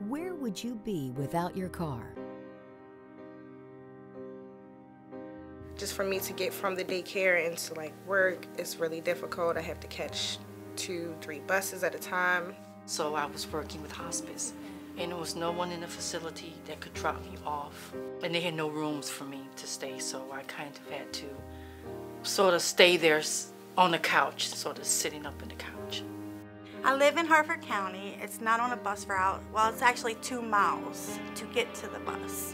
Where would you be without your car? Just for me to get from the daycare into like work is really difficult. I have to catch 2-3 buses at a time. So I was working with hospice, and there was no one in the facility that could drop me off. And they had no rooms for me to stay, so I kind of had to sort of stay there on the couch, sort of sitting up in the couch. I live in Harford County. It's not on a bus route. Well, it's actually 2 miles to get to the bus.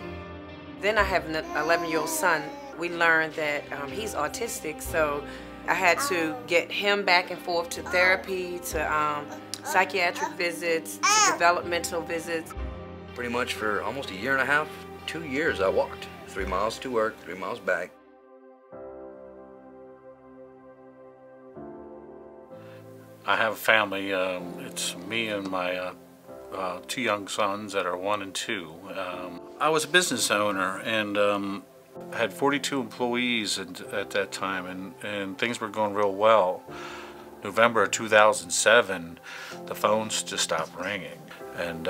Then I have an 11-year-old son. We learned that he's autistic, so I had to get him back and forth to therapy, to psychiatric visits, to developmental visits. Pretty much for almost a year and a half, 2 years, I walked 3 miles to work, 3 miles back. I have a family. It's me and my 2 young sons that are 1 and 2. I was a business owner, and I had 42 employees at that time, and things were going real well. November of 2007, the phones just stopped ringing, and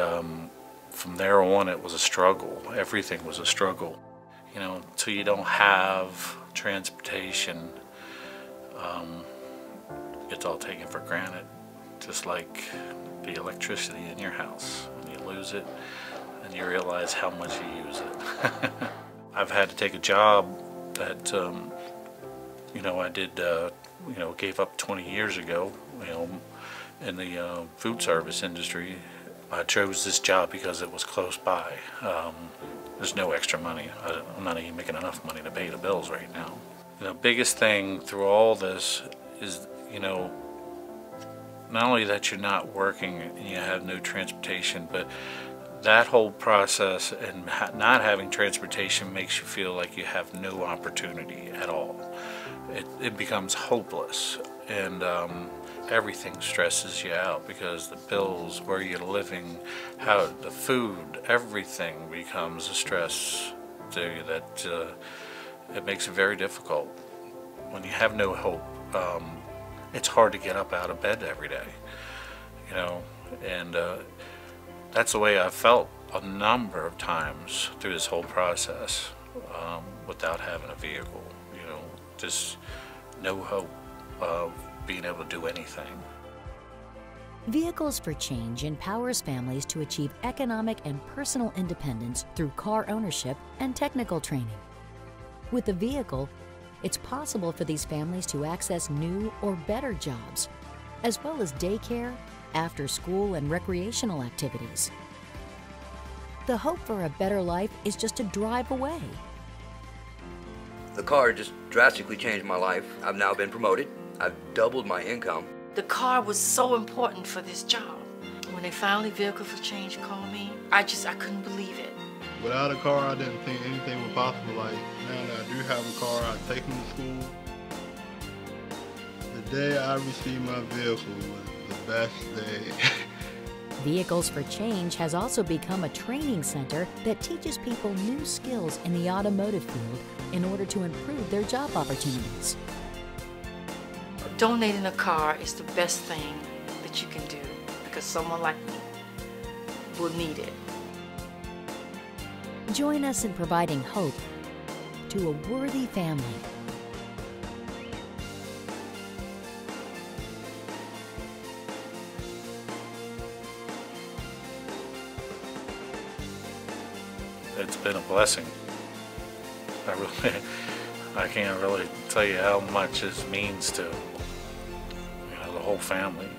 from there on it was a struggle. Everything was a struggle. You know, until you don't have transportation, it's all taken for granted, just like the electricity in your house. When you lose it, and you realize how much you use it. I've had to take a job that, you know, I did, you know, gave up 20 years ago, you know, in the food service industry. I chose this job because it was close by. There's no extra money. I'm not even making enough money to pay the bills right now. The biggest thing through all this is, you know, not only that you're not working and you have no transportation, but that whole process and not having transportation makes you feel like you have no opportunity at all. It becomes hopeless, and everything stresses you out because the bills, where you're living, how the food, everything becomes a stress to you that it makes it very difficult. When you have no hope, it's hard to get up out of bed every day, you know, and that's the way I felt a number of times through this whole process without having a vehicle, you know, just no hope of being able to do anything. Vehicles for Change empowers families to achieve economic and personal independence through car ownership and technical training. With the vehicle, it's possible for these families to access new or better jobs, as well as daycare, after-school, and recreational activities. The hope for a better life is just a drive away. The car just drastically changed my life. I've now been promoted. I've doubled my income. The car was so important for this job. When they finally Vehicle for Change called me, I couldn't believe it. Without a car, I didn't think anything was possible. Like, now that I do have a car, I take them to school. The day I received my vehicle was the best day. Vehicles for Change has also become a training center that teaches people new skills in the automotive field in order to improve their job opportunities. Donating a car is the best thing that you can do because someone like me will need it. Join us in providing hope to a worthy family. It's been a blessing. I can't really tell you how much this means to, you know, the whole family.